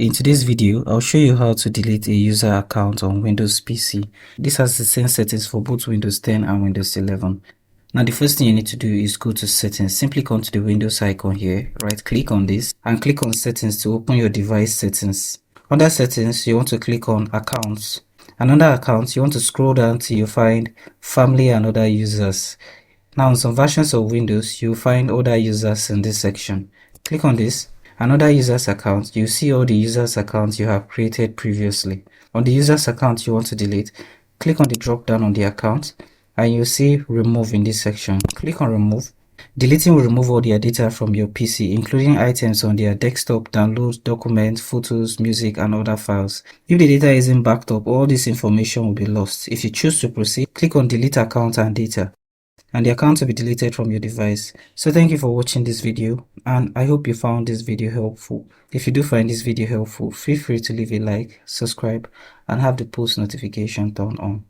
In today's video, I'll show you how to delete a user account on Windows PC. This has the same settings for both Windows 10 and Windows 11. Now the first thing you need to do is go to settings. Simply come to the Windows icon here, right click on this and click on settings to open your device settings. Under settings, you want to click on accounts. And under accounts, you want to scroll down till you find family and other users. Now on some versions of Windows, you'll find other users in this section. Click on this. Another user's account, you see all the users accounts you have created previously. On the user's account you want to delete, click on the drop down on the account and you see remove in this section. Click on remove. Deleting will remove all their data from your PC, including items on their desktop, downloads, documents, photos, music, and other files. If the data isn't backed up, all this information will be lost. If you choose to proceed, click on delete account and data, and the account will be deleted from your device. So thank you for watching this video, and I hope you found this video helpful. If you do find this video helpful, feel free to leave a like, subscribe, and have the post notification turned on.